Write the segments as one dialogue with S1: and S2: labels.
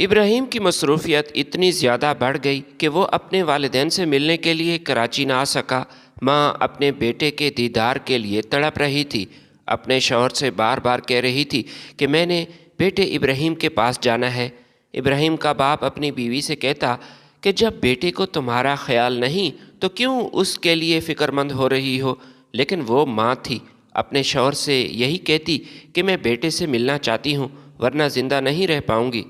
S1: ابراہیم کی مصروفیت اتنی زیادہ بڑھ گئی کہ وہ اپنے والدین سے ملنے کے لیے کراچی نہ آ سکا۔ ماں اپنے بیٹے کے دیدار کے لیے تڑپ رہی تھی، اپنے شوہر سے بار بار کہہ رہی تھی کہ میں نے بیٹے ابراہیم کے پاس جانا ہے۔ ابراہیم کا باپ اپنی بیوی سے کہتا کہ جب بیٹے کو تمہارا خیال نہیں تو کیوں اس کے لیے فکر مند ہو رہی ہو؟ لیکن وہ ماں تھی، اپنے شوہر سے یہی کہتی کہ میں بیٹے سے ملنا چاہتی ہوں ورنہ زندہ نہیں رہ پاؤں گی۔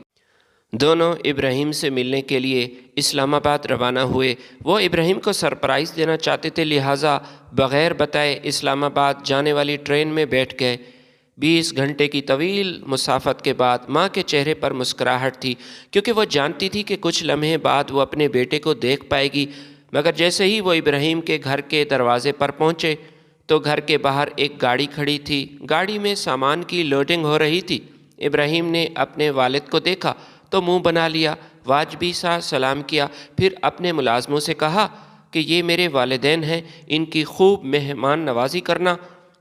S1: دونوں ابراہیم سے ملنے کے لیے اسلام آباد روانہ ہوئے۔ وہ ابراہیم کو سرپرائز دینا چاہتے تھے، لہٰذا بغیر بتائے اسلام آباد جانے والی ٹرین میں بیٹھ گئے۔ 20 گھنٹے کی طویل مسافت کے بعد ماں کے چہرے پر مسکراہٹ تھی، کیونکہ وہ جانتی تھی کہ کچھ لمحے بعد وہ اپنے بیٹے کو دیکھ پائے گی۔ مگر جیسے ہی وہ ابراہیم کے گھر کے دروازے پر پہنچے تو گھر کے باہر ایک گاڑی کھڑی تھی۔ گاڑی میں سامان کی لوڈنگ ہو رہی تھی۔ ابراہیم نے اپنے والد کو دیکھا تو منہ بنا لیا، واجبی سا سلام کیا، پھر اپنے ملازموں سے کہا کہ یہ میرے والدین ہیں، ان کی خوب مہمان نوازی کرنا۔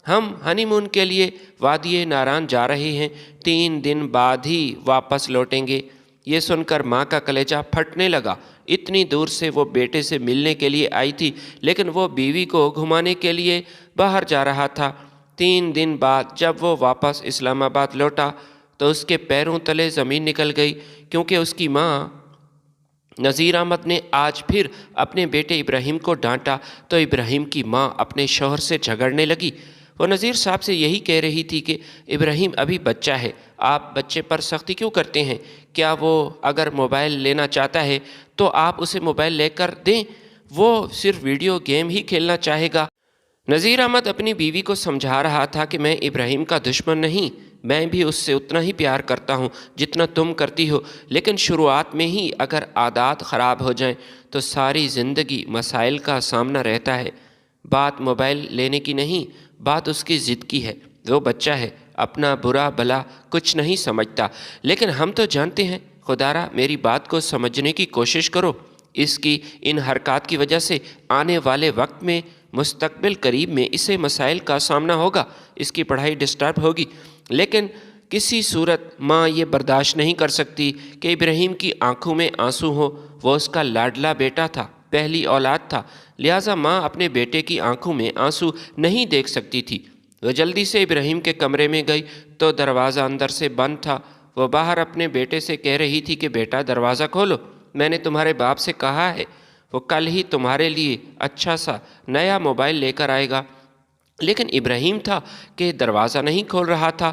S1: ہم ہنی مون کے لیے وادی ناران جا رہے ہیں، 3 دن بعد ہی واپس لوٹیں گے۔ یہ سن کر ماں کا کلیجہ پھٹنے لگا۔ اتنی دور سے وہ بیٹے سے ملنے کے لیے آئی تھی، لیکن وہ بیوی کو گھمانے کے لیے باہر جا رہا تھا۔ 3 دن بعد جب وہ واپس اسلام آباد لوٹا تو اس کے پیروں تلے زمین نکل گئی، کیونکہ اس کی ماں نذیر احمد نے آج پھر اپنے بیٹے ابراہیم کو ڈانٹا تو ابراہیم کی ماں اپنے شوہر سے جھگڑنے لگی۔ وہ نذیر صاحب سے یہی کہہ رہی تھی کہ ابراہیم ابھی بچہ ہے، آپ بچے پر سختی کیوں کرتے ہیں؟ کیا وہ اگر موبائل لینا چاہتا ہے تو آپ اسے موبائل لے کر دیں، وہ صرف ویڈیو گیم ہی کھیلنا چاہے گا۔ نذیر احمد اپنی بیوی کو سمجھا رہا تھا کہ میں ابراہیم کا دشمن نہیں، میں بھی اس سے اتنا ہی پیار کرتا ہوں جتنا تم کرتی ہو، لیکن شروعات میں ہی اگر عادات خراب ہو جائیں تو ساری زندگی مسائل کا سامنا رہتا ہے۔ بات موبائل لینے کی نہیں، بات اس کی ضد کی ہے۔ وہ بچہ ہے، اپنا برا بھلا کچھ نہیں سمجھتا، لیکن ہم تو جانتے ہیں۔ خدارا میری بات کو سمجھنے کی کوشش کرو۔ اس کی ان حرکات کی وجہ سے آنے والے وقت میں مستقبل قریب میں اسے مسائل کا سامنا ہوگا، اس کی پڑھائی ڈسٹرب ہوگی، لیکن کسی صورت ماں یہ برداشت نہیں کر سکتی کہ ابراہیم کی آنکھوں میں آنسو ہو۔ وہ اس کا لاڈلا بیٹا تھا، پہلی اولاد تھا، لہٰذا ماں اپنے بیٹے کی آنکھوں میں آنسو نہیں دیکھ سکتی تھی۔ وہ جلدی سے ابراہیم کے کمرے میں گئی تو دروازہ اندر سے بند تھا۔ وہ باہر اپنے بیٹے سے کہہ رہی تھی کہ بیٹا دروازہ کھولو، میں نے تمہارے باپ سے کہا ہے، وہ کل ہی تمہارے لیے اچھا سا نیا موبائل لے کر آئے گا۔ لیکن ابراہیم تھا کہ دروازہ نہیں کھول رہا تھا۔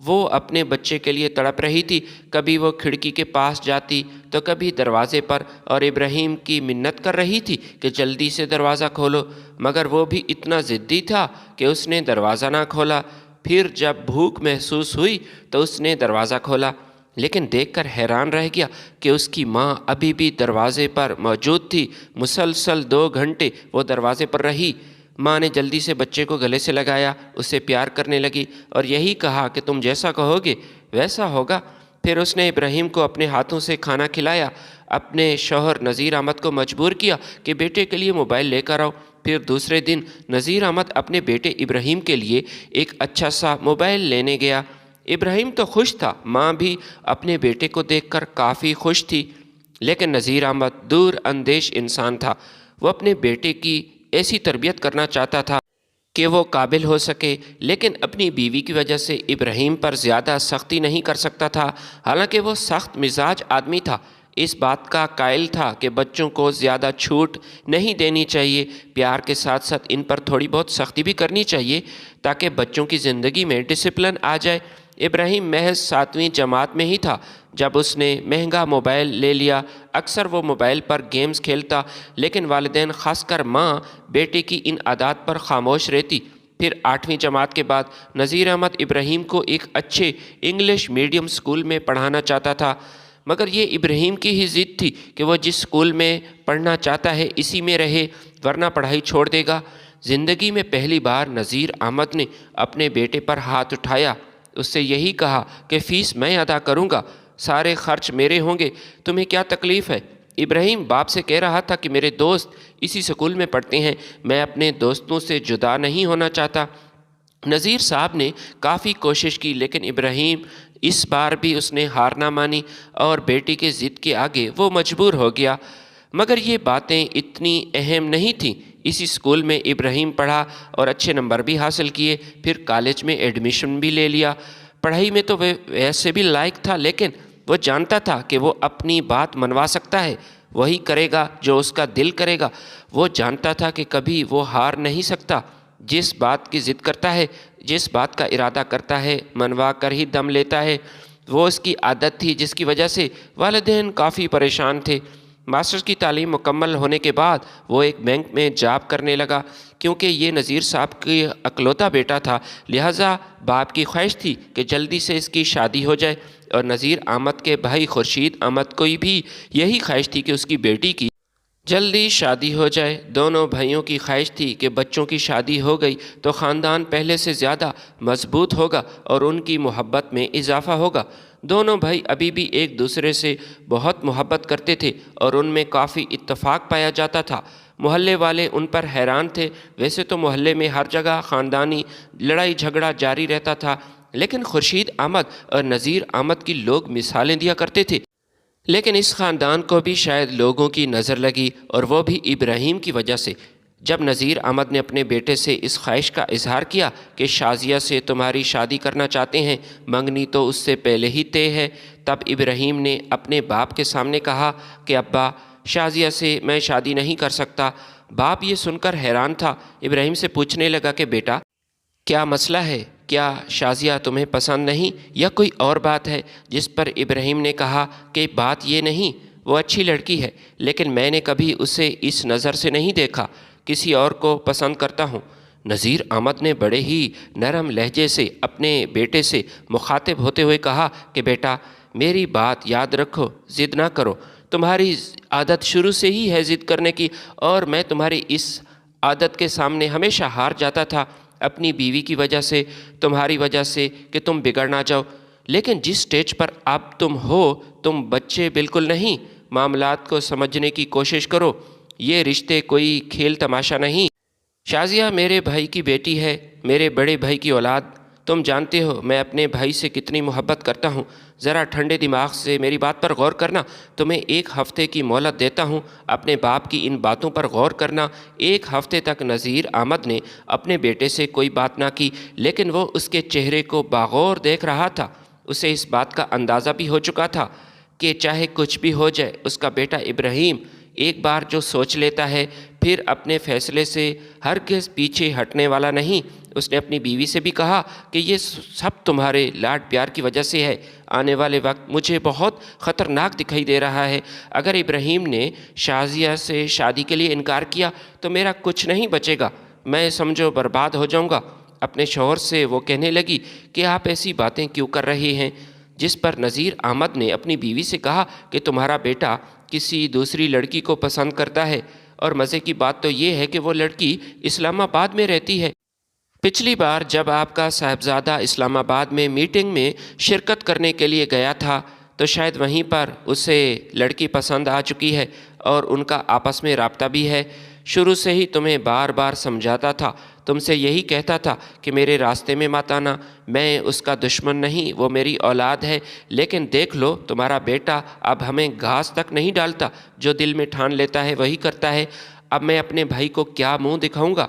S1: وہ اپنے بچے کے لیے تڑپ رہی تھی، کبھی وہ کھڑکی کے پاس جاتی تو کبھی دروازے پر، اور ابراہیم کی منت کر رہی تھی کہ جلدی سے دروازہ کھولو، مگر وہ بھی اتنا ضدی تھا کہ اس نے دروازہ نہ کھولا۔ پھر جب بھوک محسوس ہوئی تو اس نے دروازہ کھولا، لیکن دیکھ کر حیران رہ گیا کہ اس کی ماں ابھی بھی دروازے پر موجود تھی۔ مسلسل 2 گھنٹے وہ دروازے پر رہی۔ ماں نے جلدی سے بچے کو گلے سے لگایا، اسے پیار کرنے لگی اور یہی کہا کہ تم جیسا کہو گے ویسا ہوگا۔ پھر اس نے ابراہیم کو اپنے ہاتھوں سے کھانا کھلایا، اپنے شوہر نذیر احمد کو مجبور کیا کہ بیٹے کے لیے موبائل لے کر آؤ۔ پھر دوسرے دن نذیر احمد اپنے بیٹے ابراہیم کے لیے ایک اچھا سا موبائل لینے گیا۔ ابراہیم تو خوش تھا، ماں بھی اپنے بیٹے کو دیکھ کر کافی خوش تھی، لیکن نذیر احمد دور اندیش انسان تھا۔ وہ اپنے بیٹے کی ایسی تربیت کرنا چاہتا تھا کہ وہ قابل ہو سکے، لیکن اپنی بیوی کی وجہ سے ابراہیم پر زیادہ سختی نہیں کر سکتا تھا۔ حالانکہ وہ سخت مزاج آدمی تھا، اس بات کا قائل تھا کہ بچوں کو زیادہ چھوٹ نہیں دینی چاہیے، پیار کے ساتھ ساتھ ان پر تھوڑی بہت سختی بھی کرنی چاہیے تاکہ بچوں کی زندگی میں ڈسپلن آ جائے۔ ابراہیم محض 7ویں جماعت میں ہی تھا جب اس نے مہنگا موبائل لے لیا۔ اکثر وہ موبائل پر گیمز کھیلتا، لیکن والدین خاص کر ماں بیٹے کی ان عادات پر خاموش رہتی۔ پھر 8ویں جماعت کے بعد نذیر احمد ابراہیم کو ایک اچھے انگلش میڈیم سکول میں پڑھانا چاہتا تھا، مگر یہ ابراہیم کی ہی ضد تھی کہ وہ جس سکول میں پڑھنا چاہتا ہے اسی میں رہے، ورنہ پڑھائی چھوڑ دے گا۔ زندگی میں پہلی بار نذیر احمد نے اپنے بیٹے پر ہاتھ اٹھایا، اس سے یہی کہا کہ فیس میں ادا کروں گا، سارے خرچ میرے ہوں گے، تمہیں کیا تکلیف ہے؟ ابراہیم باپ سے کہہ رہا تھا کہ میرے دوست اسی سکول میں پڑھتے ہیں، میں اپنے دوستوں سے جدا نہیں ہونا چاہتا۔ نذیر صاحب نے کافی کوشش کی، لیکن ابراہیم اس بار بھی اس نے ہار نہ مانی اور بیٹی کے ضد کے آگے وہ مجبور ہو گیا۔ مگر یہ باتیں اتنی اہم نہیں تھیں۔ اسی اسکول میں ابراہیم پڑھا اور اچھے نمبر بھی حاصل کیے، پھر کالج میں ایڈمیشن بھی لے لیا۔ پڑھائی میں تو وہ ویسے بھی لائق تھا، لیکن وہ جانتا تھا کہ وہ اپنی بات منوا سکتا ہے، وہی کرے گا جو اس کا دل کرے گا۔ وہ جانتا تھا کہ کبھی وہ ہار نہیں سکتا۔ جس بات کی ضد کرتا ہے، جس بات کا ارادہ کرتا ہے، منوا کر ہی دم لیتا ہے۔ وہ اس کی عادت تھی، جس کی وجہ سے والدین کافی پریشان تھے۔ ماسٹرز کی تعلیم مکمل ہونے کے بعد وہ ایک بینک میں جاب کرنے لگا۔ کیونکہ یہ نذیر صاحب کی اکلوتا بیٹا تھا، لہٰذا باپ کی خواہش تھی کہ جلدی سے اس کی شادی ہو جائے، اور نذیر احمد کے بھائی خورشید احمد کو بھی یہی خواہش تھی کہ اس کی بیٹی کی جلدی شادی ہو جائے۔ دونوں بھائیوں کی خواہش تھی کہ بچوں کی شادی ہو گئی تو خاندان پہلے سے زیادہ مضبوط ہوگا اور ان کی محبت میں اضافہ ہوگا۔ دونوں بھائی ابھی بھی ایک دوسرے سے بہت محبت کرتے تھے اور ان میں کافی اتفاق پایا جاتا تھا۔ محلے والے ان پر حیران تھے۔ ویسے تو محلے میں ہر جگہ خاندانی لڑائی جھگڑا جاری رہتا تھا، لیکن خورشید احمد اور نذیر احمد کی لوگ مثالیں دیا کرتے تھے۔ لیکن اس خاندان کو بھی شاید لوگوں کی نظر لگی، اور وہ بھی ابراہیم کی وجہ سے۔ جب نذیر احمد نے اپنے بیٹے سے اس خواہش کا اظہار کیا کہ شازیہ سے تمہاری شادی کرنا چاہتے ہیں، منگنی تو اس سے پہلے ہی طے ہے، تب ابراہیم نے اپنے باپ کے سامنے کہا کہ ابا، شازیہ سے میں شادی نہیں کر سکتا۔ باپ یہ سن کر حیران تھا۔ ابراہیم سے پوچھنے لگا کہ بیٹا، کیا مسئلہ ہے؟ کیا شازیہ تمہیں پسند نہیں یا کوئی اور بات ہے؟ جس پر ابراہیم نے کہا کہ بات یہ نہیں، وہ اچھی لڑکی ہے، لیکن میں نے کبھی اسے اس نظر سے نہیں دیکھا، کسی اور کو پسند کرتا ہوں۔ نذیر احمد نے بڑے ہی نرم لہجے سے اپنے بیٹے سے مخاطب ہوتے ہوئے کہا کہ بیٹا، میری بات یاد رکھو، ضد نہ کرو۔ تمہاری عادت شروع سے ہی ہے ضد کرنے کی، اور میں تمہاری اس عادت کے سامنے ہمیشہ ہار جاتا تھا، اپنی بیوی کی وجہ سے، تمہاری وجہ سے، کہ تم بگڑ نہ جاؤ۔ لیکن جس سٹیج پر اب تم ہو، تم بچے بالکل نہیں۔ معاملات کو سمجھنے کی کوشش کرو، یہ رشتے کوئی کھیل تماشا نہیں۔ شازیہ میرے بھائی کی بیٹی ہے، میرے بڑے بھائی کی اولاد۔ تم جانتے ہو میں اپنے بھائی سے کتنی محبت کرتا ہوں۔ ذرا ٹھنڈے دماغ سے میری بات پر غور کرنا۔ تمہیں 1 ہفتے کی مہلت دیتا ہوں، اپنے باپ کی ان باتوں پر غور کرنا۔ 1 ہفتے تک نذیر احمد نے اپنے بیٹے سے کوئی بات نہ کی، لیکن وہ اس کے چہرے کو باغور دیکھ رہا تھا۔ اسے اس بات کا اندازہ بھی ہو چکا تھا کہ چاہے کچھ بھی ہو جائے، اس کا بیٹا ابراہیم ایک بار جو سوچ لیتا ہے، پھر اپنے فیصلے سے ہرگز پیچھے ہٹنے والا نہیں۔ اس نے اپنی بیوی سے بھی کہا کہ یہ سب تمہارے لاڈ پیار کی وجہ سے ہے۔ آنے والے وقت مجھے بہت خطرناک دکھائی دے رہا ہے۔ اگر ابراہیم نے شازیہ سے شادی کے لیے انکار کیا تو میرا کچھ نہیں بچے گا، میں سمجھو برباد ہو جاؤں گا۔ اپنے شوہر سے وہ کہنے لگی کہ آپ ایسی باتیں کیوں کر رہے ہیں؟ جس پر نذیر احمد نے اپنی بیوی سے کہا کہ تمہارا بیٹا کسی دوسری لڑکی کو پسند کرتا ہے، اور مزے کی بات تو یہ ہے کہ وہ لڑکی اسلام آباد میں رہتی ہے۔ پچھلی بار جب آپ کا صاحبزادہ اسلام آباد میں میٹنگ میں شرکت کرنے کے لیے گیا تھا تو شاید وہیں پر اسے لڑکی پسند آ چکی ہے، اور ان کا آپس میں رابطہ بھی ہے۔ شروع سے ہی تمہیں بار بار سمجھاتا تھا، تم سے یہی کہتا تھا کہ میرے راستے میں مت آنا، میں اس کا دشمن نہیں، وہ میری اولاد ہے۔ لیکن دیکھ لو، تمہارا بیٹا اب ہمیں گھاس تک نہیں ڈالتا، جو دل میں ٹھان لیتا ہے وہی کرتا ہے۔ اب میں اپنے بھائی کو کیا منہ دکھاؤں گا؟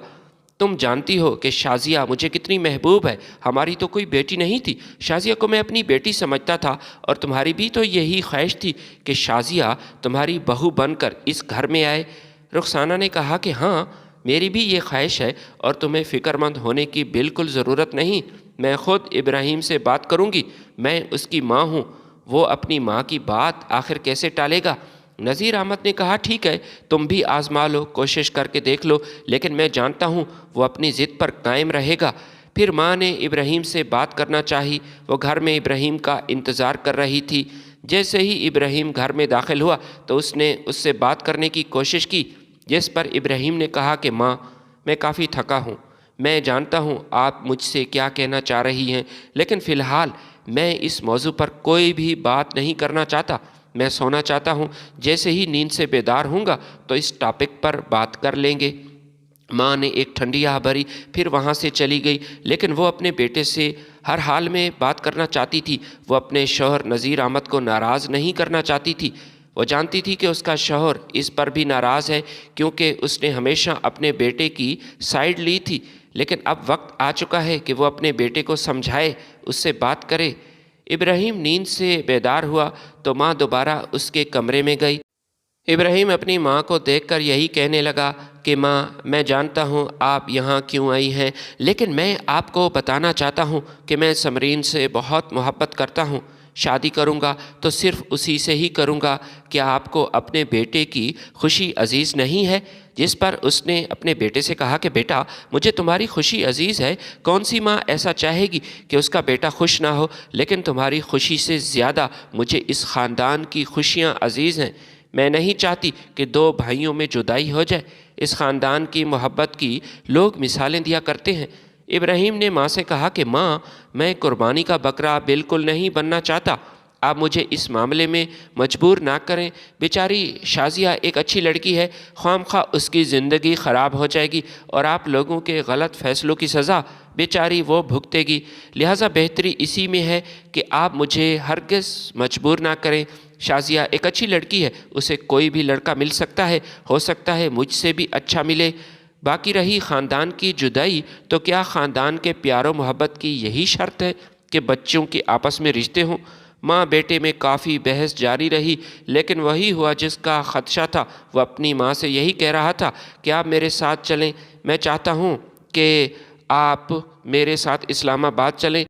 S1: تم جانتی ہو کہ شازیہ مجھے کتنی محبوب ہے، ہماری تو کوئی بیٹی نہیں تھی۔ شازیہ کو میں اپنی بیٹی سمجھتا تھا، اور تمہاری بھی تو یہی خواہش تھی کہ شازیہ تمہاری بہو بن کر اس گھر میں آئے۔ رخسانہ نے کہا کہ ہاں، میری بھی یہ خواہش ہے، اور تمہیں فکر مند ہونے کی بالکل ضرورت نہیں۔ میں خود ابراہیم سے بات کروں گی، میں اس کی ماں ہوں، وہ اپنی ماں کی بات آخر کیسے ٹالے گا؟ نذیر احمد نے کہا ٹھیک ہے، تم بھی آزما لو، کوشش کر کے دیکھ لو، لیکن میں جانتا ہوں وہ اپنی ضد پر قائم رہے گا۔ پھر ماں نے ابراہیم سے بات کرنا چاہی۔ وہ گھر میں ابراہیم کا انتظار کر رہی تھی۔ جیسے ہی ابراہیم گھر میں داخل ہوا تو اس نے اس سے بات کرنے کی کوشش کی، جس پر ابراہیم نے کہا کہ ماں، میں کافی تھکا ہوں، میں جانتا ہوں آپ مجھ سے کیا کہنا چاہ رہی ہیں، لیکن فی الحال میں اس موضوع پر کوئی بھی بات نہیں کرنا چاہتا، میں سونا چاہتا ہوں۔ جیسے ہی نیند سے بیدار ہوں گا تو اس ٹاپک پر بات کر لیں گے۔ ماں نے ایک ٹھنڈی آہ بھری، پھر وہاں سے چلی گئی، لیکن وہ اپنے بیٹے سے ہر حال میں بات کرنا چاہتی تھی۔ وہ اپنے شوہر نذیر احمد کو ناراض نہیں کرنا چاہتی تھی۔ وہ جانتی تھی کہ اس کا شوہر اس پر بھی ناراض ہے کیونکہ اس نے ہمیشہ اپنے بیٹے کی سائیڈ لی تھی، لیکن اب وقت آ چکا ہے کہ وہ اپنے بیٹے کو سمجھائے، اس سے بات کرے۔ ابراہیم نیند سے بیدار ہوا تو ماں دوبارہ اس کے کمرے میں گئی۔ ابراہیم اپنی ماں کو دیکھ کر یہی کہنے لگا کہ ماں، میں جانتا ہوں آپ یہاں کیوں آئی ہیں، لیکن میں آپ کو بتانا چاہتا ہوں کہ میں سمرین سے بہت محبت کرتا ہوں۔ شادی کروں گا تو صرف اسی سے ہی کروں گا۔ کیا آپ کو اپنے بیٹے کی خوشی عزیز نہیں ہے؟ جس پر اس نے اپنے بیٹے سے کہا کہ بیٹا، مجھے تمہاری خوشی عزیز ہے۔ کون سی ماں ایسا چاہے گی کہ اس کا بیٹا خوش نہ ہو؟ لیکن تمہاری خوشی سے زیادہ مجھے اس خاندان کی خوشیاں عزیز ہیں۔ میں نہیں چاہتی کہ دو بھائیوں میں جدائی ہو جائے۔ اس خاندان کی محبت کی لوگ مثالیں دیا کرتے ہیں۔ ابراہیم نے ماں سے کہا کہ ماں، میں قربانی کا بکرا بالکل نہیں بننا چاہتا۔ آپ مجھے اس معاملے میں مجبور نہ کریں۔ بیچاری شازیہ ایک اچھی لڑکی ہے، خواہ مخواہ اس کی زندگی خراب ہو جائے گی اور آپ لوگوں کے غلط فیصلوں کی سزا بیچاری وہ بھگتے گی۔ لہٰذا بہتری اسی میں ہے کہ آپ مجھے ہرگز مجبور نہ کریں۔ شازیہ ایک اچھی لڑکی ہے، اسے کوئی بھی لڑکا مل سکتا ہے، ہو سکتا ہے مجھ سے بھی اچھا ملے۔ باقی رہی خاندان کی جدائی، تو کیا خاندان کے پیار و محبت کی یہی شرط ہے کہ بچوں کے آپس میں رشتے ہوں؟ ماں بیٹے میں کافی بحث جاری رہی، لیکن وہی ہوا جس کا خدشہ تھا۔ وہ اپنی ماں سے یہی کہہ رہا تھا کہ آپ میرے ساتھ چلیں۔ میں چاہتا ہوں کہ آپ میرے ساتھ اسلام آباد چلیں۔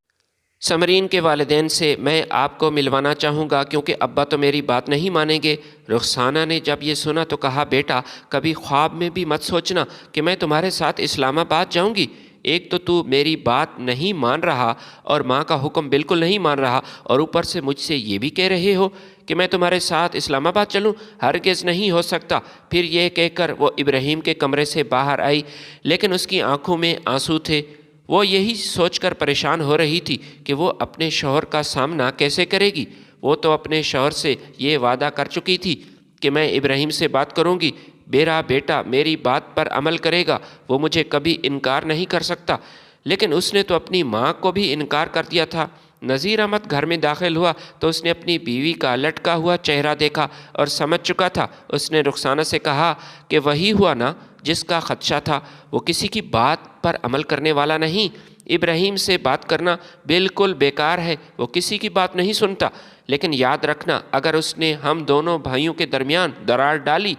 S1: سمرین کے والدین سے میں آپ کو ملوانا چاہوں گا کیونکہ ابا تو میری بات نہیں مانیں گے۔ رخسانہ نے جب یہ سنا تو کہا، بیٹا، کبھی خواب میں بھی مت سوچنا کہ میں تمہارے ساتھ اسلام آباد جاؤں گی۔ ایک تو میری بات نہیں مان رہا اور ماں کا حکم بالکل نہیں مان رہا، اور اوپر سے مجھ سے یہ بھی کہہ رہے ہو کہ میں تمہارے ساتھ اسلام آباد چلوں؟ ہرگز نہیں ہو سکتا۔ پھر یہ کہہ کر وہ ابراہیم کے کمرے سے باہر آئی، لیکن اس کی آنکھوں میں آنسو تھے۔ وہ یہی سوچ کر پریشان ہو رہی تھی کہ وہ اپنے شوہر کا سامنا کیسے کرے گی۔ وہ تو اپنے شوہر سے یہ وعدہ کر چکی تھی کہ میں ابراہیم سے بات کروں گی، میرا بیٹا میری بات پر عمل کرے گا، وہ مجھے کبھی انکار نہیں کر سکتا۔ لیکن اس نے تو اپنی ماں کو بھی انکار کر دیا تھا۔ نذیر احمد گھر میں داخل ہوا تو اس نے اپنی بیوی کا لٹکا ہوا چہرہ دیکھا اور سمجھ چکا تھا۔ اس نے رخسانہ سے کہا کہ وہی ہوا نا جس کا خدشہ تھا، وہ کسی کی بات پر عمل کرنے والا نہیں۔ ابراہیم سے بات کرنا بالکل بیکار ہے، وہ کسی کی بات نہیں سنتا۔ لیکن یاد رکھنا، اگر اس نے ہم دونوں بھائیوں کے درمیان درار ڈالی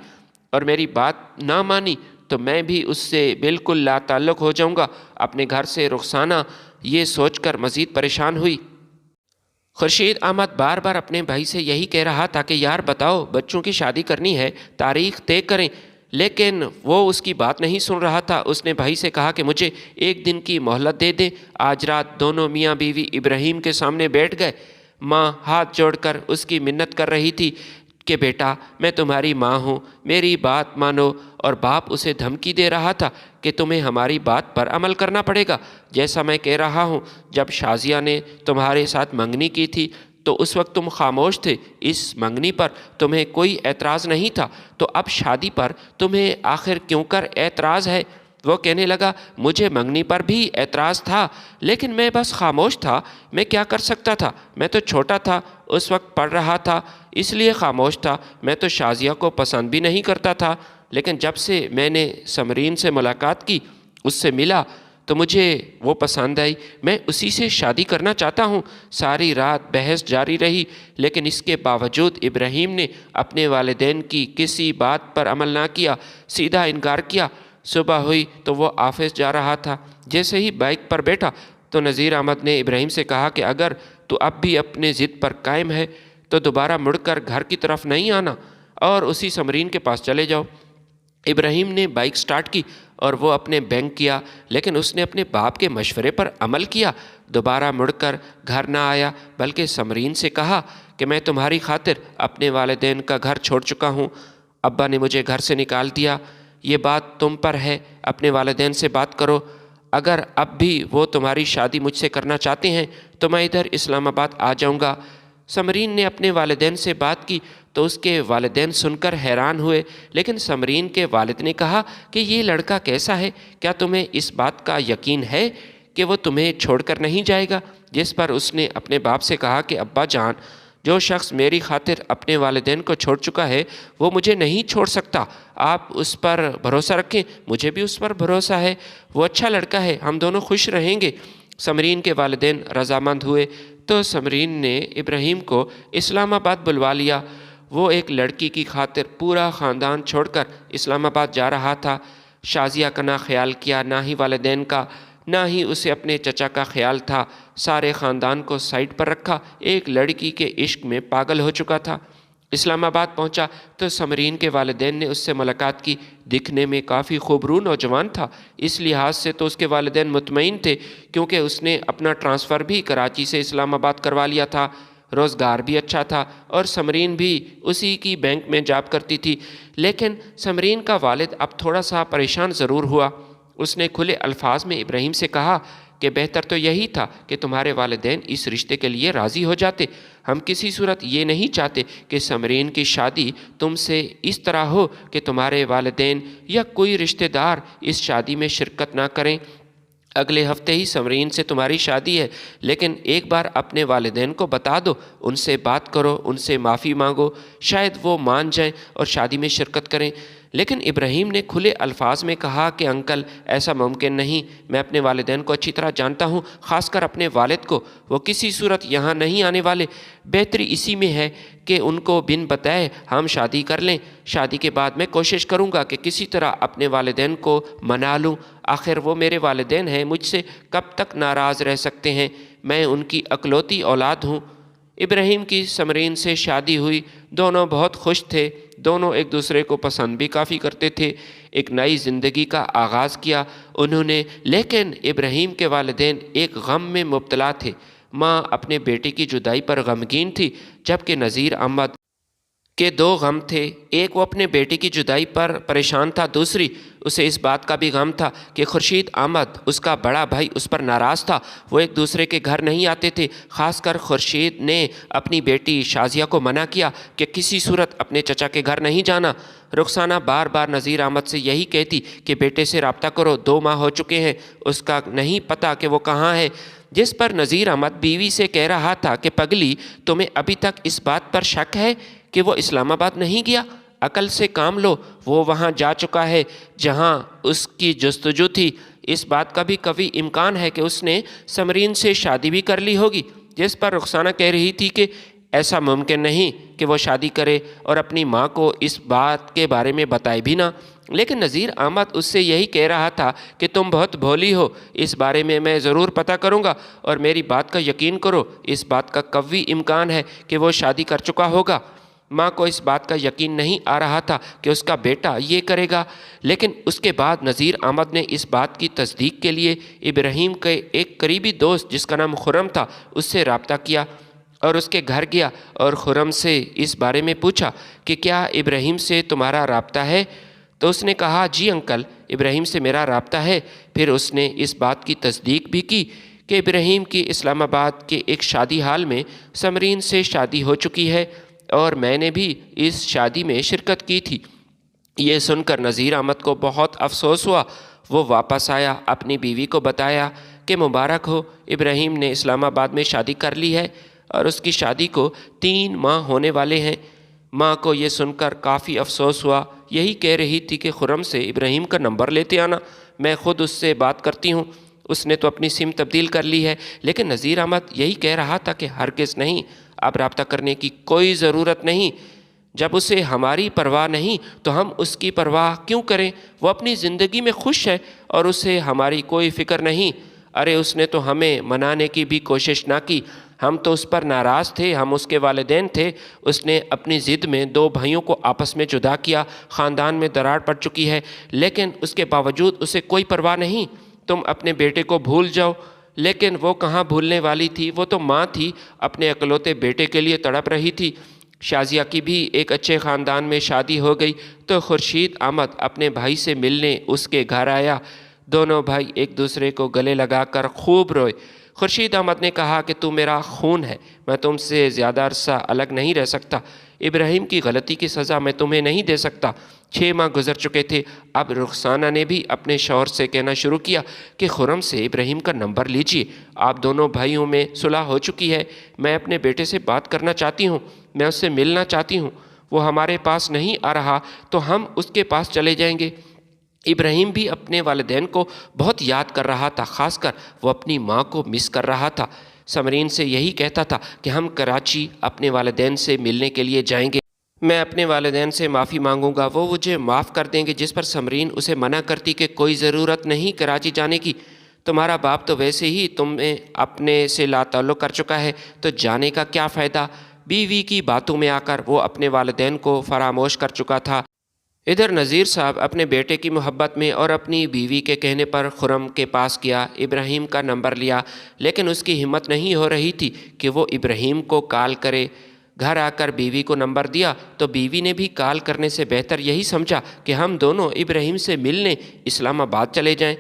S1: اور میری بات نہ مانی تو میں بھی اس سے بالکل لا تعلق ہو جاؤں گا۔ اپنے گھر سے رخسانہ یہ سوچ کر مزید پریشان ہوئی۔ خورشید احمد بار بار اپنے بھائی سے یہی کہہ رہا تھا کہ یار بتاؤ، بچوں کی شادی کرنی ہے، تاریخ طے کریں، لیکن وہ اس کی بات نہیں سن رہا تھا۔ اس نے بھائی سے کہا کہ مجھے ایک دن کی مہلت دے دیں۔ آج رات دونوں میاں بیوی ابراہیم کے سامنے بیٹھ گئے۔ ماں ہاتھ جوڑ کر اس کی منت کر رہی تھی کہ بیٹا، میں تمہاری ماں ہوں، میری بات مانو، اور باپ اسے دھمکی دے رہا تھا کہ تمہیں ہماری بات پر عمل کرنا پڑے گا۔ جیسا میں کہہ رہا ہوں، جب شازیہ نے تمہارے ساتھ منگنی کی تھی تو اس وقت تم خاموش تھے، اس منگنی پر تمہیں کوئی اعتراض نہیں تھا، تو اب شادی پر تمہیں آخر کیوں کر اعتراض ہے؟ وہ کہنے لگا، مجھے منگنی پر بھی اعتراض تھا، لیکن میں بس خاموش تھا۔ میں کیا کر سکتا تھا؟ میں تو چھوٹا تھا، اس وقت پڑھ رہا تھا، اس لیے خاموش تھا۔ میں تو شازیہ کو پسند بھی نہیں کرتا تھا، لیکن جب سے میں نے سمرین سے ملاقات کی، اس سے ملا، تو مجھے وہ پسند آئی، میں اسی سے شادی کرنا چاہتا ہوں۔ ساری رات بحث جاری رہی، لیکن اس کے باوجود ابراہیم نے اپنے والدین کی کسی بات پر عمل نہ کیا، سیدھا انکار کیا۔ صبح ہوئی تو وہ آفس جا رہا تھا۔ جیسے ہی بائک پر بیٹھا تو نذیر احمد نے ابراہیم سے کہا کہ اگر تو اب بھی اپنے ضد پر قائم ہے تو دوبارہ مڑ کر گھر کی طرف نہیں آنا اور اسی سمرین کے پاس چلے جاؤ۔ ابراہیم نے بائک سٹارٹ کی اور وہ اپنے بینک کیا، لیکن اس نے اپنے باپ کے مشورے پر عمل کیا۔ دوبارہ مڑ کر گھر نہ آیا، بلکہ سمرین سے کہا کہ میں تمہاری خاطر اپنے والدین کا گھر چھوڑ چکا ہوں، ابا نے مجھے گھر سے نکال دیا، یہ بات تم پر ہے، اپنے والدین سے بات کرو۔ اگر اب بھی وہ تمہاری شادی مجھ سے کرنا چاہتے ہیں تو میں ادھر اسلام آباد آ جاؤں گا۔ سمرین نے اپنے والدین سے بات کی تو اس کے والدین سن کر حیران ہوئے، لیکن سمرین کے والد نے کہا کہ یہ لڑکا کیسا ہے؟ کیا تمہیں اس بات کا یقین ہے کہ وہ تمہیں چھوڑ کر نہیں جائے گا؟ جس پر اس نے اپنے باپ سے کہا کہ ابا جان، جو شخص میری خاطر اپنے والدین کو چھوڑ چکا ہے وہ مجھے نہیں چھوڑ سکتا۔ آپ اس پر بھروسہ رکھیں، مجھے بھی اس پر بھروسہ ہے، وہ اچھا لڑکا ہے، ہم دونوں خوش رہیں گے۔ ثمرین کے والدین رضامند ہوئے تو ثمرین نے ابراہیم کو اسلام آباد بلوا لیا۔ وہ ایک لڑکی کی خاطر پورا خاندان چھوڑ کر اسلام آباد جا رہا تھا۔ شازیہ کا نہ خیال کیا، نہ ہی والدین کا، نہ ہی اسے اپنے چچا کا خیال تھا۔ سارے خاندان کو سائڈ پر رکھا، ایک لڑکی کے عشق میں پاگل ہو چکا تھا۔ اسلام آباد پہنچا تو ثمرین کے والدین نے اس سے ملاقات کی۔ دکھنے میں کافی خوبرو نوجوان تھا، اس لحاظ سے تو اس کے والدین مطمئن تھے کیونکہ اس نے اپنا ٹرانسفر بھی کراچی سے اسلام آباد کروا لیا تھا، روزگار بھی اچھا تھا اور ثمرین بھی اسی کی بینک میں جاب کرتی تھی۔ لیکن ثمرین کا والد اب تھوڑا سا پریشان ضرور ہوا۔ اس نے کھلے الفاظ میں ابراہیم سے کہا کہ بہتر تو یہی تھا کہ تمہارے والدین اس رشتے کے لیے راضی ہو جاتے۔ ہم کسی صورت یہ نہیں چاہتے کہ ثمرین کی شادی تم سے اس طرح ہو کہ تمہارے والدین یا کوئی رشتہ دار اس شادی میں شرکت نہ کریں۔ اگلے ہفتے ہی ثمرین سے تمہاری شادی ہے، لیکن ایک بار اپنے والدین کو بتا دو، ان سے بات کرو، ان سے معافی مانگو، شاید وہ مان جائیں اور شادی میں شرکت کریں۔ لیکن ابراہیم نے کھلے الفاظ میں کہا کہ انکل، ایسا ممکن نہیں، میں اپنے والدین کو اچھی طرح جانتا ہوں، خاص کر اپنے والد کو، وہ کسی صورت یہاں نہیں آنے والے۔ بہتری اسی میں ہے کہ ان کو بن بتائے ہم شادی کر لیں۔ شادی کے بعد میں کوشش کروں گا کہ کسی طرح اپنے والدین کو منا لوں، آخر وہ میرے والدین ہیں، مجھ سے کب تک ناراض رہ سکتے ہیں، میں ان کی اکلوتی اولاد ہوں۔ ابراہیم کی ثمرین سے شادی ہوئی، دونوں بہت خوش تھے، دونوں ایک دوسرے کو پسند بھی کافی کرتے تھے۔ ایک نئی زندگی کا آغاز کیا انہوں نے، لیکن ابراہیم کے والدین ایک غم میں مبتلا تھے۔ ماں اپنے بیٹے کی جدائی پر غمگین تھی، جبکہ نذیر احمد کے دو غم تھے، ایک وہ اپنے بیٹے کی جدائی پر پریشان تھا، دوسری اسے اس بات کا بھی غم تھا کہ خورشید احمد اس کا بڑا بھائی اس پر ناراض تھا، وہ ایک دوسرے کے گھر نہیں آتے تھے۔ خاص کر خورشید نے اپنی بیٹی شازیہ کو منع کیا کہ کسی صورت اپنے چچا کے گھر نہیں جانا۔ رخسانہ بار بار نذیر احمد سے یہی کہتی کہ بیٹے سے رابطہ کرو، 2 ماہ ہو چکے ہیں، اس کا نہیں پتہ کہ وہ کہاں ہے، جس پر نذیر احمد بیوی سے کہہ رہا تھا کہ پگلی، تمہیں ابھی تک اس بات پر شک ہے کہ وہ اسلام آباد نہیں گیا؟ عقل سے کام لو، وہ وہاں جا چکا ہے جہاں اس کی جستجو تھی۔ اس بات کا بھی کبھی امکان ہے کہ اس نے ثمرین سے شادی بھی کر لی ہوگی، جس پر رخسانہ کہہ رہی تھی کہ ایسا ممکن نہیں کہ وہ شادی کرے اور اپنی ماں کو اس بات کے بارے میں بتائے بھی نہ۔ لیکن نذیر احمد اس سے یہی کہہ رہا تھا کہ تم بہت بھولی ہو، اس بارے میں ضرور پتہ کروں گا، اور میری بات کا یقین کرو، اس بات کا قوی امکان ہے کہ وہ شادی کر چکا ہوگا۔ ماں کو اس بات کا یقین نہیں آ رہا تھا کہ اس کا بیٹا یہ کرے گا، لیکن اس کے بعد نذیر احمد نے اس بات کی تصدیق کے لیے ابراہیم کے ایک قریبی دوست جس کا نام خرم تھا اس سے رابطہ کیا اور اس کے گھر گیا اور خرم سے اس بارے میں پوچھا کہ کیا ابراہیم سے تمہارا رابطہ ہے؟ تو اس نے کہا جی انکل، ابراہیم سے میرا رابطہ ہے۔ پھر اس نے اس بات کی تصدیق بھی کی کہ ابراہیم کی اسلام آباد کے ایک شادی ہال میں ثمرین سے شادی ہو چکی ہے اور میں نے بھی اس شادی میں شرکت کی تھی۔ یہ سن کر نذیر احمد کو بہت افسوس ہوا۔ وہ واپس آیا، اپنی بیوی کو بتایا کہ مبارک ہو، ابراہیم نے اسلام آباد میں شادی کر لی ہے اور اس کی شادی کو 3 ماہ ہونے والے ہیں۔ ماں کو یہ سن کر کافی افسوس ہوا، یہی کہہ رہی تھی کہ خرم سے ابراہیم کا نمبر لیتے آنا، میں خود اس سے بات کرتی ہوں، اس نے تو اپنی سم تبدیل کر لی ہے۔ لیکن نذیر احمد یہی کہہ رہا تھا کہ ہرگز نہیں، اب رابطہ کرنے کی کوئی ضرورت نہیں، جب اسے ہماری پرواہ نہیں تو ہم اس کی پرواہ کیوں کریں؟ وہ اپنی زندگی میں خوش ہے اور اسے ہماری کوئی فکر نہیں۔ ارے اس نے تو ہمیں منانے کی بھی کوشش نہ کی، ہم تو اس پر ناراض تھے، ہم اس کے والدین تھے، اس نے اپنی ضد میں 2 بھائیوں کو آپس میں جدا کیا، خاندان میں دراڑ پڑ چکی ہے، لیکن اس کے باوجود اسے کوئی پرواہ نہیں۔ تم اپنے بیٹے کو بھول جاؤ، لیکن وہ کہاں بھولنے والی تھی، وہ تو ماں تھی، اپنے اکلوتے بیٹے کے لیے تڑپ رہی تھی۔ شازیہ کی بھی ایک اچھے خاندان میں شادی ہو گئی تو خورشید احمد اپنے بھائی سے ملنے اس کے گھر آیا۔ دونوں بھائی ایک دوسرے کو گلے لگا کر خوب روئے۔ خورشید احمد نے کہا کہ تو میرا خون ہے، میں تم سے زیادہ عرصہ الگ نہیں رہ سکتا۔ ابراہیم کی غلطی کی سزا میں تمہیں نہیں دے سکتا۔ 6 ماہ گزر چکے تھے۔ اب رخسانہ نے بھی اپنے شوہر سے کہنا شروع کیا کہ خرم سے ابراہیم کا نمبر لیجیے، آپ دونوں بھائیوں میں صلح ہو چکی ہے، میں اپنے بیٹے سے بات کرنا چاہتی ہوں، میں اس سے ملنا چاہتی ہوں، وہ ہمارے پاس نہیں آ رہا تو ہم اس کے پاس چلے جائیں گے۔ ابراہیم بھی اپنے والدین کو بہت یاد کر رہا تھا، خاص کر وہ اپنی ماں کو مس کر رہا تھا۔ سمرین سے یہی کہتا تھا کہ ہم کراچی اپنے والدین سے ملنے کے لیے جائیں گے، میں اپنے والدین سے معافی مانگوں گا، وہ مجھے معاف کر دیں گے۔ جس پر سمرین اسے منع کرتی کہ کوئی ضرورت نہیں کراچی جانے کی، تمہارا باپ تو ویسے ہی تمہیں اپنے سے لا تعلق کر چکا ہے، تو جانے کا کیا فائدہ۔ بیوی کی باتوں میں آ کر وہ اپنے والدین کو فراموش کر چکا تھا۔ ادھر نذیر صاحب اپنے بیٹے کی محبت میں اور اپنی بیوی کے کہنے پر خرم کے پاس گیا، ابراہیم کا نمبر لیا، لیکن اس کی ہمت نہیں ہو رہی تھی کہ وہ ابراہیم کو کال کرے۔ گھر آ کر بیوی کو نمبر دیا تو بیوی نے بھی کال کرنے سے بہتر یہی سمجھا کہ ہم دونوں ابراہیم سے ملنے اسلام آباد چلے جائیں،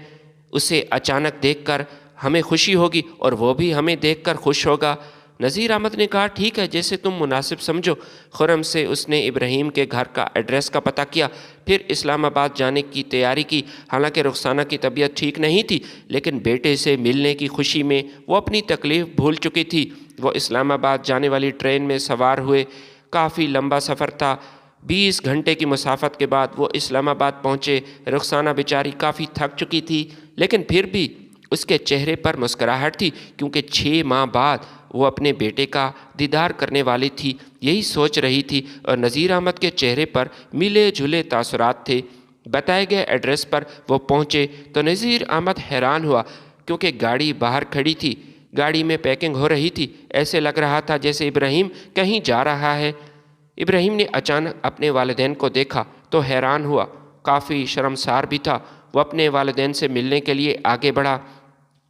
S1: اسے اچانک دیکھ کر ہمیں خوشی ہوگی اور وہ بھی ہمیں دیکھ کر خوش ہوگا۔ نذیر احمد نے کہا ٹھیک ہے، جیسے تم مناسب سمجھو۔ خرم سے اس نے ابراہیم کے گھر کا ایڈریس کا پتہ کیا، پھر اسلام آباد جانے کی تیاری کی۔ حالانکہ رخسانہ کی طبیعت ٹھیک نہیں تھی، لیکن بیٹے سے ملنے کی خوشی میں وہ اپنی تکلیف بھول چکی تھی۔ وہ اسلام آباد جانے والی ٹرین میں سوار ہوئے۔ کافی لمبا سفر تھا، 20 گھنٹے کی مسافت کے بعد وہ اسلام آباد پہنچے۔ رخسانہ بیچاری کافی تھک چکی تھی، لیکن پھر بھی اس کے چہرے پر مسکراہٹ تھی، کیونکہ 6 ماہ بعد وہ اپنے بیٹے کا دیدار کرنے والی تھی، یہی سوچ رہی تھی، اور نذیر احمد کے چہرے پر ملے جھلے تاثرات تھے۔ بتائے گئے ایڈریس پر وہ پہنچے تو نذیر احمد حیران ہوا، کیونکہ گاڑی باہر کھڑی تھی، گاڑی میں پیکنگ ہو رہی تھی، ایسے لگ رہا تھا جیسے ابراہیم کہیں جا رہا ہے۔ ابراہیم نے اچانک اپنے والدین کو دیکھا تو حیران ہوا، کافی شرمسار بھی تھا۔ وہ اپنے والدین سے ملنے کے لیے آگے بڑھا،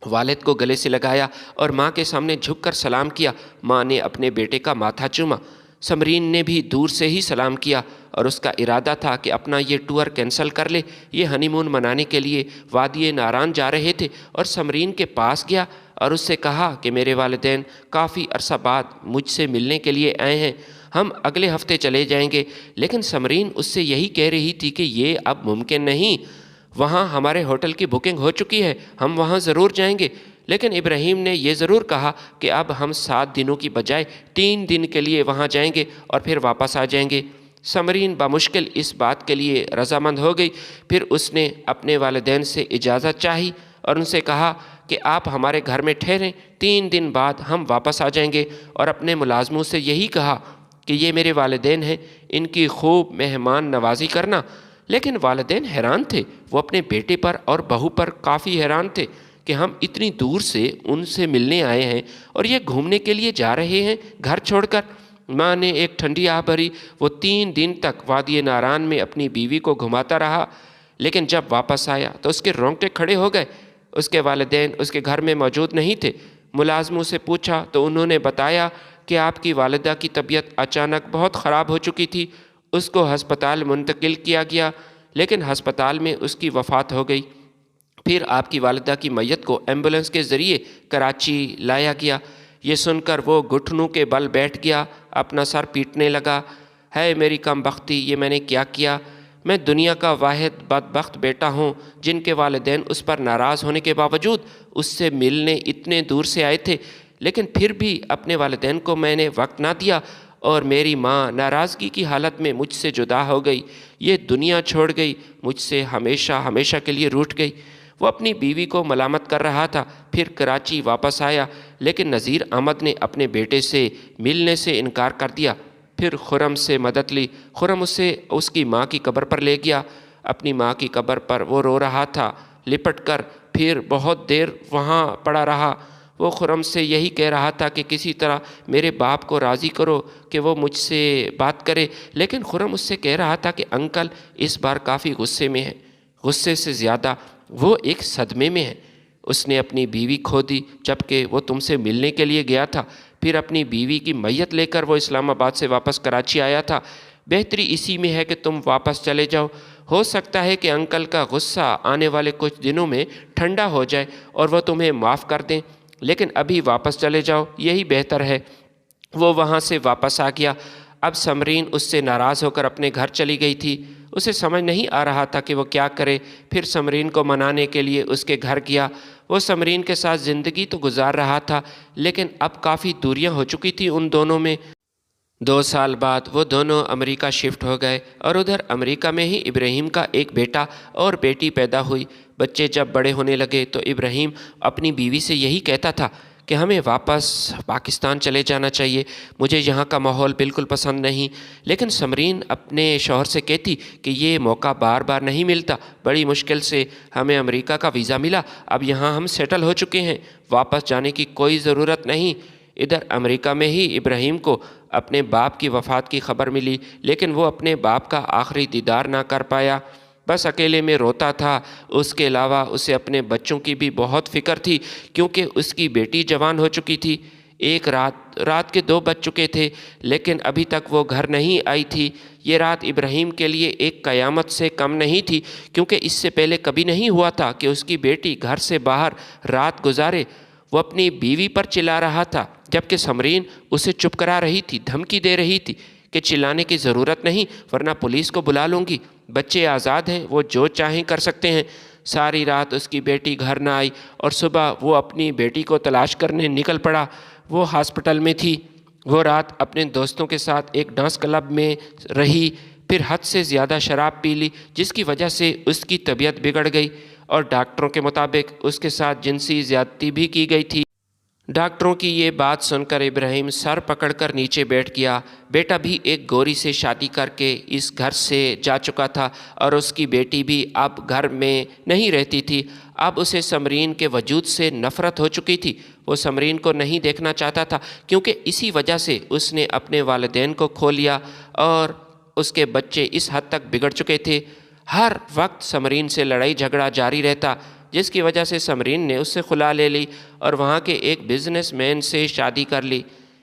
S1: والد کو گلے سے لگایا اور ماں کے سامنے جھک کر سلام کیا۔ ماں نے اپنے بیٹے کا ماتھا چوما۔ سمرین نے بھی دور سے ہی سلام کیا اور اس کا ارادہ تھا کہ اپنا یہ ٹور کینسل کر لے۔ یہ ہنی مون منانے کے لیے وادی ناران جا رہے تھے، اور سمرین کے پاس گیا اور اس سے کہا کہ میرے والدین کافی عرصہ بعد مجھ سے ملنے کے لیے آئے ہیں، ہم اگلے ہفتے چلے جائیں گے۔ لیکن سمرین اس سے یہی کہہ رہی تھی کہ یہ اب ممکن نہیں، وہاں ہمارے ہوٹل کی بکنگ ہو چکی ہے، ہم وہاں ضرور جائیں گے۔ لیکن ابراہیم نے یہ ضرور کہا کہ اب ہم 7 دنوں کی بجائے 3 دن کے لیے وہاں جائیں گے اور پھر واپس آ جائیں گے۔ سمرین بمشکل اس بات کے لیے رضامند ہو گئی۔ پھر اس نے اپنے والدین سے اجازت چاہی اور ان سے کہا کہ آپ ہمارے گھر میں ٹھہریں، 3 دن بعد ہم واپس آ جائیں گے، اور اپنے ملازموں سے یہی کہا کہ یہ میرے والدین ہیں، ان کی خوب مہمان نوازی کرنا۔ لیکن والدین حیران تھے، وہ اپنے بیٹے پر اور بہو پر کافی حیران تھے کہ ہم اتنی دور سے ان سے ملنے آئے ہیں اور یہ گھومنے کے لیے جا رہے ہیں گھر چھوڑ کر۔ ماں نے ایک ٹھنڈی آہ بھری۔ وہ 3 دن تک وادی ناران میں اپنی بیوی کو گھماتا رہا، لیکن جب واپس آیا تو اس کے رونگٹے کھڑے ہو گئے۔ اس کے والدین اس کے گھر میں موجود نہیں تھے۔ ملازموں سے پوچھا تو انہوں نے بتایا کہ آپ کی والدہ کی طبیعت اچانک بہت خراب ہو چکی تھی، اس کو ہسپتال منتقل کیا گیا، لیکن ہسپتال میں اس کی وفات ہو گئی۔ پھر آپ کی والدہ کی میت کو ایمبولنس کے ذریعے کراچی لایا گیا۔ یہ سن کر وہ گھٹنوں کے بل بیٹھ گیا، اپنا سر پیٹنے لگا۔ ہے میری کم بختی، یہ میں نے کیا کیا؟ میں دنیا کا واحد بدبخت بیٹا ہوں جن کے والدین اس پر ناراض ہونے کے باوجود اس سے ملنے اتنے دور سے آئے تھے، لیکن پھر بھی اپنے والدین کو میں نے وقت نہ دیا، اور میری ماں ناراضگی کی حالت میں مجھ سے جدا ہو گئی، یہ دنیا چھوڑ گئی، مجھ سے ہمیشہ ہمیشہ کے لیے روٹھ گئی۔ وہ اپنی بیوی کو ملامت کر رہا تھا۔ پھر کراچی واپس آیا، لیکن نذیر احمد نے اپنے بیٹے سے ملنے سے انکار کر دیا۔ پھر خرم سے مدد لی۔ خرم اسے اس کی ماں کی قبر پر لے گیا۔ اپنی ماں کی قبر پر وہ رو رہا تھا لپٹ کر، پھر بہت دیر وہاں پڑا رہا۔ وہ خرم سے یہی کہہ رہا تھا کہ کسی طرح میرے باپ کو راضی کرو کہ وہ مجھ سے بات کرے، لیکن خرم اس سے کہہ رہا تھا کہ انکل اس بار کافی غصے میں ہے، غصے سے زیادہ وہ ایک صدمے میں ہے۔ اس نے اپنی بیوی کھو دی جبکہ وہ تم سے ملنے کے لیے گیا تھا، پھر اپنی بیوی کی میت لے کر وہ اسلام آباد سے واپس کراچی آیا تھا۔ بہتری اسی میں ہے کہ تم واپس چلے جاؤ، ہو سکتا ہے کہ انکل کا غصہ آنے والے کچھ دنوں میں ٹھنڈا ہو جائے اور وہ تمہیں معاف کر دیں، لیکن ابھی واپس چلے جاؤ، یہی بہتر ہے۔ وہ وہاں سے واپس آ گیا۔ اب سمرین اس سے ناراض ہو کر اپنے گھر چلی گئی تھی۔ اسے سمجھ نہیں آ رہا تھا کہ وہ کیا کرے۔ پھر سمرین کو منانے کے لیے اس کے گھر گیا۔ وہ سمرین کے ساتھ زندگی تو گزار رہا تھا، لیکن اب کافی دوریاں ہو چکی تھی ان دونوں میں۔ 2 سال بعد وہ دونوں امریکہ شفٹ ہو گئے، اور ادھر امریکہ میں ہی ابراہیم کا ایک بیٹا اور بیٹی پیدا ہوئی۔ بچے جب بڑے ہونے لگے تو ابراہیم اپنی بیوی سے یہی کہتا تھا کہ ہمیں واپس پاکستان چلے جانا چاہیے، مجھے یہاں کا ماحول بالکل پسند نہیں۔ لیکن سمرین اپنے شوہر سے کہتی کہ یہ موقع بار بار نہیں ملتا، بڑی مشکل سے ہمیں امریکہ کا ویزا ملا، اب یہاں ہم سیٹل ہو چکے ہیں، واپس جانے کی کوئی ضرورت نہیں۔ ادھر امریکہ میں ہی ابراہیم کو اپنے باپ کی وفات کی خبر ملی، لیکن وہ اپنے باپ کا آخری دیدار نہ کر پایا، بس اکیلے میں روتا تھا۔ اس کے علاوہ اسے اپنے بچوں کی بھی بہت فکر تھی، کیونکہ اس کی بیٹی جوان ہو چکی تھی۔ ایک رات کے 2 بج چکے تھے، لیکن ابھی تک وہ گھر نہیں آئی تھی۔ یہ رات ابراہیم کے لیے ایک قیامت سے کم نہیں تھی، کیونکہ اس سے پہلے کبھی نہیں ہوا تھا کہ اس کی بیٹی گھر سے باہر رات گزارے۔ وہ اپنی بیوی پر چلا رہا تھا، جبکہ سمرین اسے چپ کرا رہی تھی، دھمکی دے رہی تھی کہ چلانے کی ضرورت نہیں ورنہ پولیس کو بلا لوں گی، بچے آزاد ہیں، وہ جو چاہیں کر سکتے ہیں۔ ساری رات اس کی بیٹی گھر نہ آئی، اور صبح وہ اپنی بیٹی کو تلاش کرنے نکل پڑا۔ وہ ہاسپٹل میں تھی۔ وہ رات اپنے دوستوں کے ساتھ ایک ڈانس کلب میں رہی، پھر حد سے زیادہ شراب پی لی، جس کی وجہ سے اس کی طبیعت بگڑ گئی، اور ڈاکٹروں کے مطابق اس کے ساتھ جنسی زیادتی بھی کی گئی تھی۔ ڈاکٹروں کی یہ بات سن کر ابراہیم سر پکڑ کر نیچے بیٹھ گیا۔ بیٹا بھی ایک گوری سے شادی کر کے اس گھر سے جا چکا تھا، اور اس کی بیٹی بھی اب گھر میں نہیں رہتی تھی۔ اب اسے سمرین کے وجود سے نفرت ہو چکی تھی۔ وہ سمرین کو نہیں دیکھنا چاہتا تھا، کیونکہ اسی وجہ سے اس نے اپنے والدین کو کھو لیا، اور اس کے بچے اس حد تک بگڑ چکے تھے۔ ہر وقت سمرین سے لڑائی جھگڑا جاری رہتا، جس کی وجہ سے سمرین نے اس سے خلا لے لی اور وہاں کے ایک بزنس مین سے شادی کر لی۔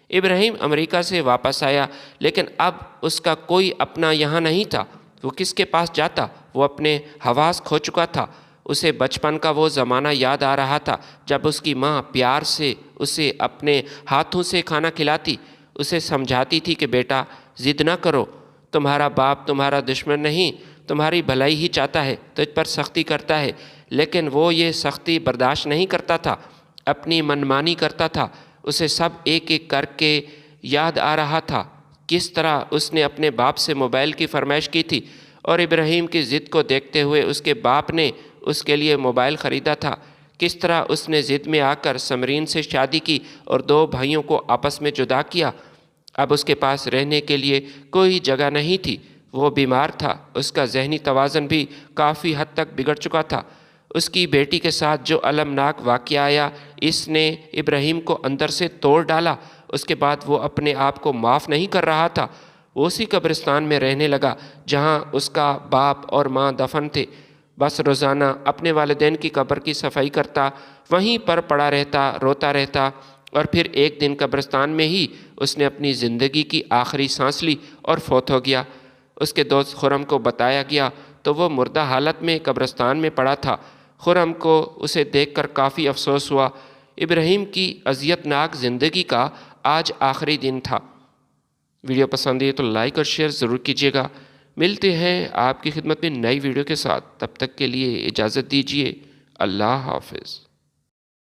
S1: ابراہیم امریکہ سے واپس آیا، لیکن اب اس کا کوئی اپنا یہاں نہیں تھا۔ وہ کس کے پاس جاتا؟ وہ اپنے حواس کھو چکا تھا۔ اسے بچپن کا وہ زمانہ یاد آ رہا تھا جب اس کی ماں پیار سے اسے اپنے ہاتھوں سے کھانا کھلاتی، اسے سمجھاتی تھی کہ بیٹا ضد نہ کرو، تمہارا باپ تمہارا دشمن نہیں، تمہاری بھلائی ہی چاہتا ہے، تجھ پر سختی کرتا ہے۔ لیکن وہ یہ سختی برداشت نہیں کرتا تھا، اپنی منمانی کرتا تھا۔ اسے سب ایک ایک کر کے یاد آ رہا تھا، کس طرح اس نے اپنے باپ سے موبائل کی فرمائش کی تھی، اور ابراہیم کی ضد کو دیکھتے ہوئے اس کے باپ نے اس کے لیے موبائل خریدا تھا۔ کس طرح اس نے ضد میں آ کر سمرین سے شادی کی اور 2 بھائیوں کو آپس میں جدا کیا۔ اب اس کے پاس رہنے کے لیے کوئی جگہ نہیں تھی۔ وہ بیمار تھا، اس کا ذہنی توازن بھی کافی حد تک بگڑ چکا تھا۔ اس کی بیٹی کے ساتھ جو المناک واقعہ آیا، اس نے ابراہیم کو اندر سے توڑ ڈالا۔ اس کے بعد وہ اپنے آپ کو معاف نہیں کر رہا تھا۔ وہ اسی قبرستان میں رہنے لگا جہاں اس کا باپ اور ماں دفن تھے۔ بس روزانہ اپنے والدین کی قبر کی صفائی کرتا، وہیں پر پڑا رہتا، روتا رہتا، اور پھر ایک دن قبرستان میں ہی اس نے اپنی زندگی کی آخری سانس لی اور فوت ہو گیا۔ اس کے دوست خرم کو بتایا گیا تو وہ مردہ حالت میں قبرستان میں پڑا تھا۔ خرم کو اسے دیکھ کر کافی افسوس ہوا۔ ابراہیم کی اذیت ناک زندگی کا آج آخری دن تھا۔ ویڈیو پسند ہے تو لائک اور شیئر ضرور کیجیے گا۔ ملتے ہیں آپ کی خدمت میں نئی ویڈیو کے ساتھ، تب تک کے لیے اجازت دیجیے۔ اللہ حافظ۔